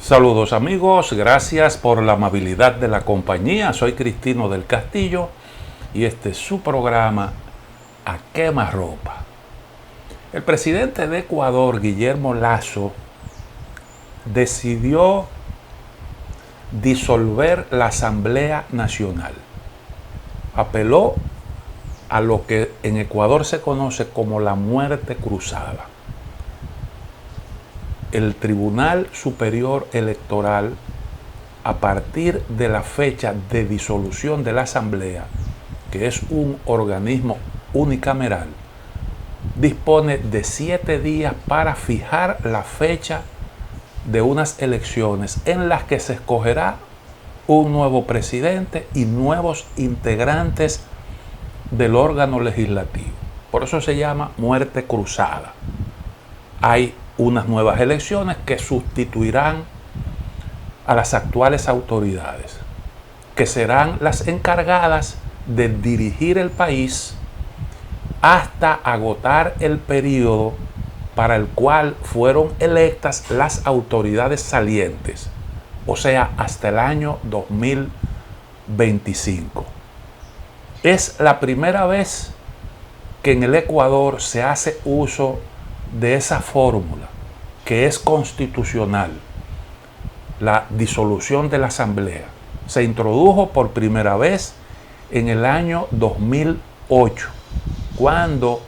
Saludos amigos, gracias por la amabilidad de la compañía. Soy Cristino del Castillo y este es su programa A Quemarropa. El presidente de Ecuador, Guillermo Lasso, decidió disolver la Asamblea Nacional. Apeló a lo que en Ecuador se conoce como la muerte cruzada. El Tribunal Superior Electoral, a partir de la fecha de disolución de la Asamblea, que es un organismo unicameral, dispone de 7 días para fijar la fecha de unas elecciones en las que se escogerá un nuevo presidente y nuevos integrantes del órgano legislativo. Por eso se llama muerte cruzada. Hay unas nuevas elecciones que sustituirán a las actuales autoridades, que serán las encargadas de dirigir el país hasta agotar el periodo para el cual fueron electas las autoridades salientes, o sea, hasta el año 2025. Es la primera vez que en el Ecuador se hace uso de esa fórmula que es constitucional, la disolución de la Asamblea. Se introdujo por primera vez en el año 2008, cuando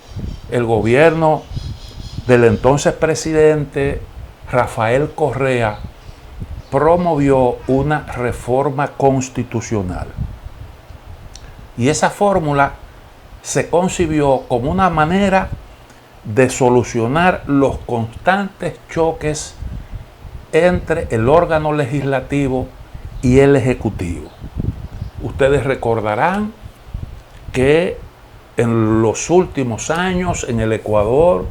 el gobierno del entonces presidente Rafael Correa promovió una reforma constitucional. Y esa fórmula se concibió como una manera de solucionar los constantes choques entre el órgano legislativo y el ejecutivo. Ustedes recordarán que en los últimos años en el Ecuador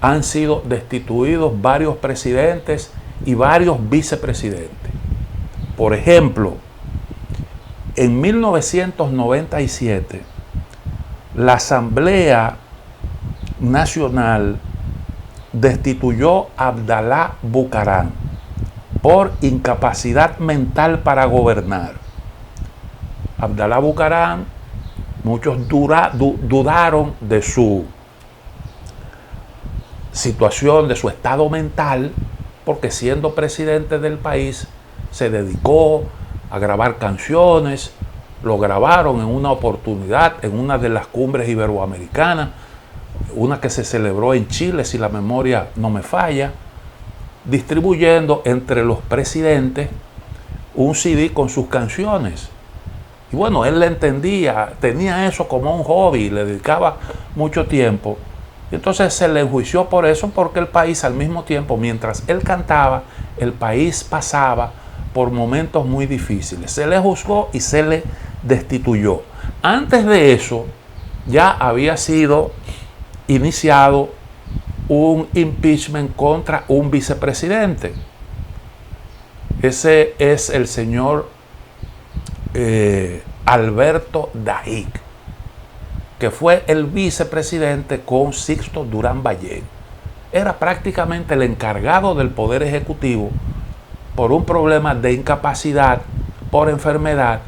han sido destituidos varios presidentes y varios vicepresidentes. Por ejemplo, en 1997, la Asamblea Nacional destituyó a Abdalá Bucaram por incapacidad mental para gobernar. Abdalá Bucaram, muchos dudaron de su situación, de su estado mental, porque siendo presidente del país se dedicó a grabar canciones. Lo grabaron en una oportunidad en una de las cumbres iberoamericanas, una que se celebró en Chile, si la memoria no me falla, distribuyendo entre los presidentes un CD con sus canciones. Y bueno, él le entendía, tenía eso como un hobby, le dedicaba mucho tiempo. Y entonces se le enjuició por eso, porque el país al mismo tiempo, mientras él cantaba, el país pasaba por momentos muy difíciles. Se le juzgó y se le destituyó. Antes de eso, ya había sido iniciado un impeachment contra un vicepresidente. Ese es el señor Alberto Dajic, que fue el vicepresidente con Sixto Durán Ballén. Era prácticamente el encargado del Poder Ejecutivo por un problema de incapacidad por enfermedad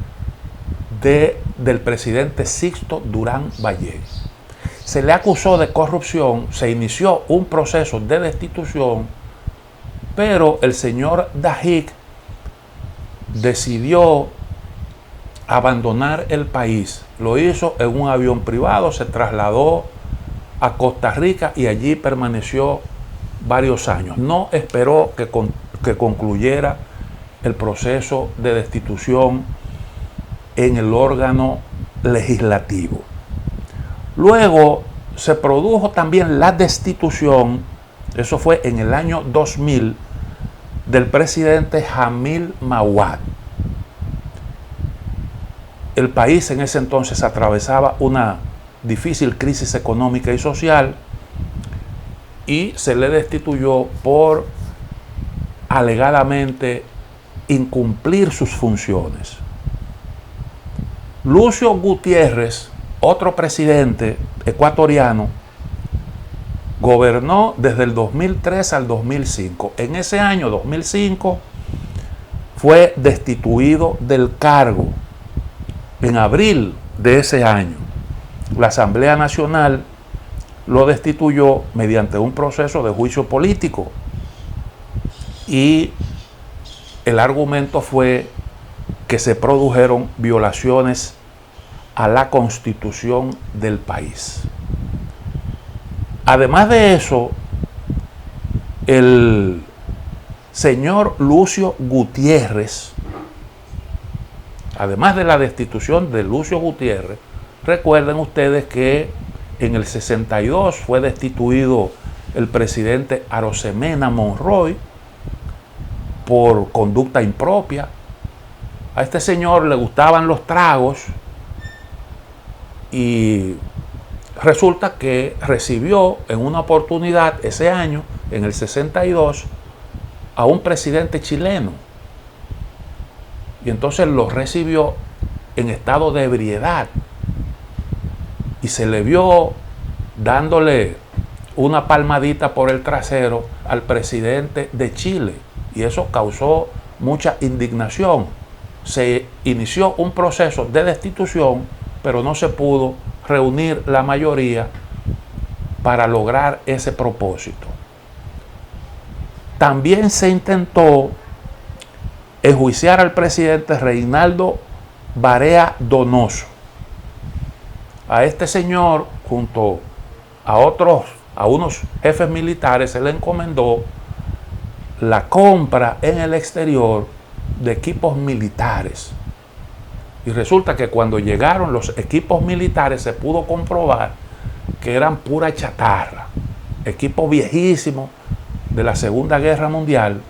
del presidente Sixto Durán Ballén. Se le acusó de corrupción, se inició un proceso de destitución, pero el señor Dajic decidió abandonar el país. Lo hizo en un avión privado, se trasladó a Costa Rica y allí permaneció varios años. No esperó que concluyera el proceso de destitución en el órgano legislativo. Luego se produjo también la destitución, eso fue en el año 2000, del presidente Jamil Mahuad. El país en ese entonces atravesaba una difícil crisis económica y social y se le destituyó por alegadamente incumplir sus funciones. Lucio Gutiérrez, otro presidente ecuatoriano, gobernó desde el 2003 al 2005. En ese año 2005 fue destituido del cargo. En abril de ese año, la Asamblea Nacional lo destituyó mediante un proceso de juicio político. Y el argumento fue que se produjeron violaciones a la Constitución del país. Además de eso, el señor Lucio Gutiérrez, además de la destitución de Lucio Gutiérrez, recuerden ustedes que en el 62 fue destituido el presidente Arosemena Monroy por conducta impropia. A este señor le gustaban los tragos y resulta que recibió en una oportunidad ese año, en el 62, a un presidente chileno. Y entonces lo recibió en estado de ebriedad. Y se le vio dándole una palmadita por el trasero al presidente de Chile. Y eso causó mucha indignación. Se inició un proceso de destitución, pero no se pudo reunir la mayoría para lograr ese propósito. También se intentó enjuiciar al presidente Reinaldo Barea Donoso. A este señor, junto a unos jefes militares, se le encomendó la compra en el exterior de equipos militares. Y resulta que cuando llegaron los equipos militares se pudo comprobar que eran pura chatarra, equipos viejísimos de la Segunda Guerra Mundial.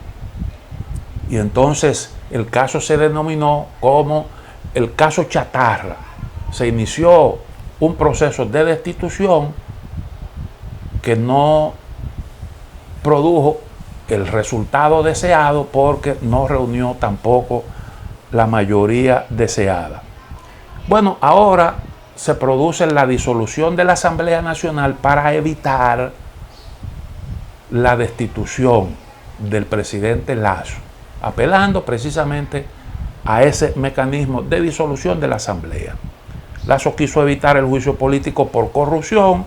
Y entonces el caso se denominó como el caso chatarra. Se inició un proceso de destitución que no produjo el resultado deseado porque no reunió tampoco la mayoría deseada. Bueno, ahora se produce la disolución de la Asamblea Nacional para evitar la destitución del presidente Lasso, apelando precisamente a ese mecanismo de disolución de la Asamblea. Lasso quiso evitar el juicio político por corrupción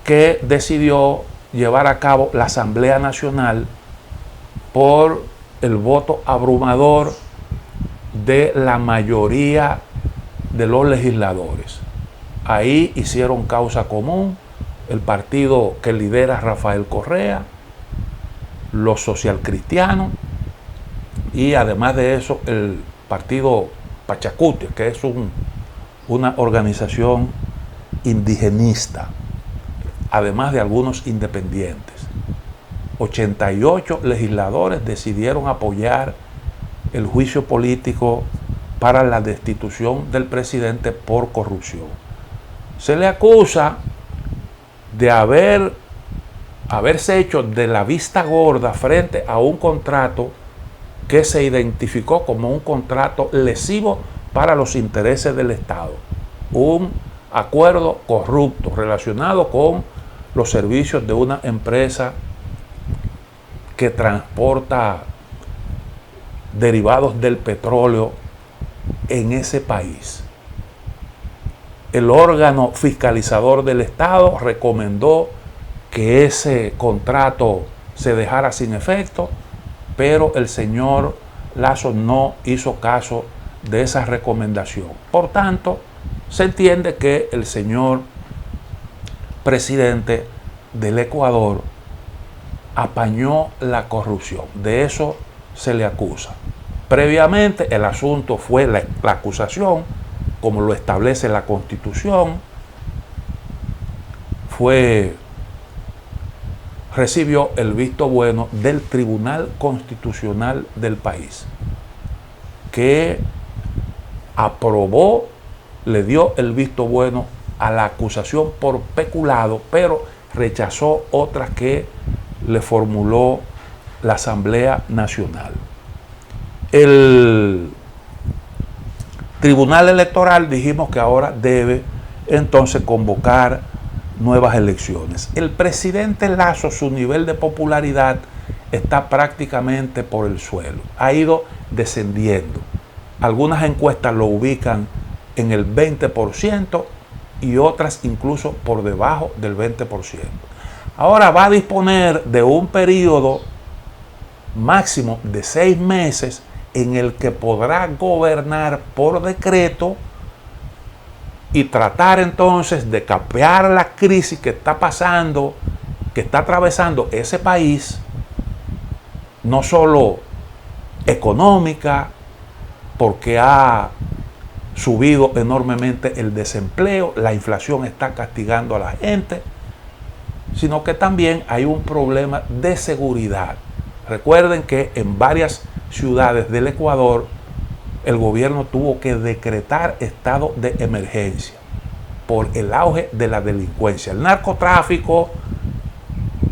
que decidió llevar a cabo la Asamblea Nacional por el voto abrumador de la mayoría de los legisladores. Ahí hicieron causa común el partido que lidera Rafael Correa, los socialcristianos y además de eso el partido Pachacuti, que es una organización indigenista, además de algunos independientes. 88 legisladores decidieron apoyar el juicio político para la destitución del presidente por corrupción. Se le acusa de haberse hecho de la vista gorda frente a un contrato que se identificó como un contrato lesivo para los intereses del Estado. Un acuerdo corrupto relacionado con los servicios de una empresa que transporta derivados del petróleo en ese país. El órgano fiscalizador del Estado recomendó que ese contrato se dejara sin efecto, pero el señor Lasso no hizo caso de esa recomendación. Por tanto, se entiende que el señor presidente del Ecuador apañó la corrupción. De eso se le acusa. Previamente el asunto fue la acusación, como lo establece la Constitución, recibió el visto bueno del Tribunal Constitucional del país, que aprobó, le dio el visto bueno a la acusación por peculado, pero rechazó otras que le formuló la Asamblea Nacional. El Tribunal Electoral dijimos que ahora debe entonces convocar nuevas elecciones. El presidente Lasso, su nivel de popularidad está prácticamente por el suelo. Ha ido descendiendo. Algunas encuestas lo ubican en el 20% y otras incluso por debajo del 20%. Ahora va a disponer de un periodo máximo de 6 meses en el que podrá gobernar por decreto y tratar entonces de capear la crisis que está pasando, que está atravesando ese país, no solo económica, porque ha subido enormemente el desempleo, la inflación está castigando a la gente, sino que también hay un problema de seguridad. Recuerden que en varias ciudades del Ecuador el gobierno tuvo que decretar estado de emergencia por el auge de la delincuencia, el narcotráfico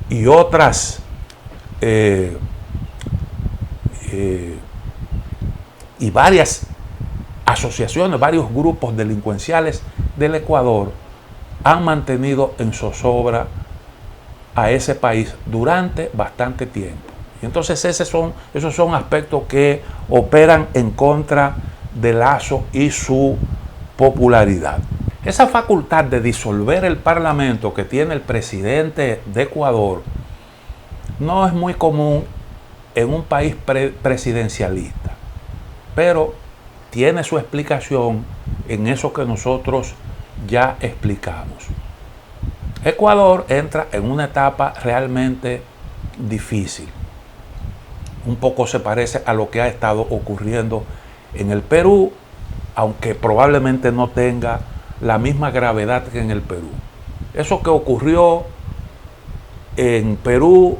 y otras y varias asociaciones, varios grupos delincuenciales del Ecuador han mantenido en zozobra a ese país durante bastante tiempo. Y entonces esos son aspectos que operan en contra de Lasso y su popularidad. Esa facultad de disolver el parlamento que tiene el presidente de Ecuador no es muy común en un país presidencialista, pero tiene su explicación en eso que nosotros ya explicamos. Ecuador entra en una etapa realmente difícil. Un poco se parece a lo que ha estado ocurriendo en el Perú, aunque probablemente no tenga la misma gravedad que en el Perú. Eso que ocurrió en Perú,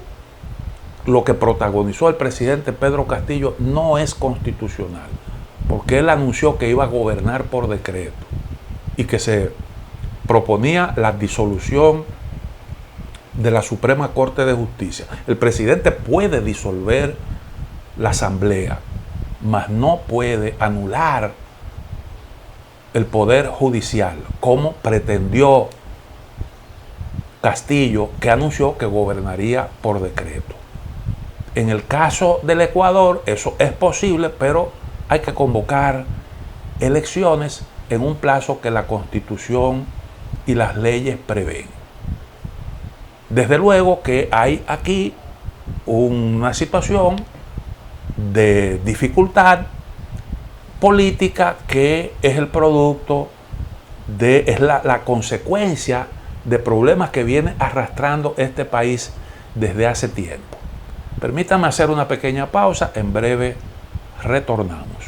lo que protagonizó el presidente Pedro Castillo, no es constitucional, porque él anunció que iba a gobernar por decreto y que se proponía la disolución de la Suprema Corte de Justicia. El presidente puede disolver la Asamblea, mas no puede anular el Poder Judicial, como pretendió Castillo, que anunció que gobernaría por decreto. En el caso del Ecuador, eso es posible, pero hay que convocar elecciones en un plazo que la Constitución y las leyes prevén. Desde luego que hay aquí una situación de dificultad política que es el producto es la consecuencia de problemas que viene arrastrando este país desde hace tiempo. Permítanme hacer una pequeña pausa, en breve retornamos.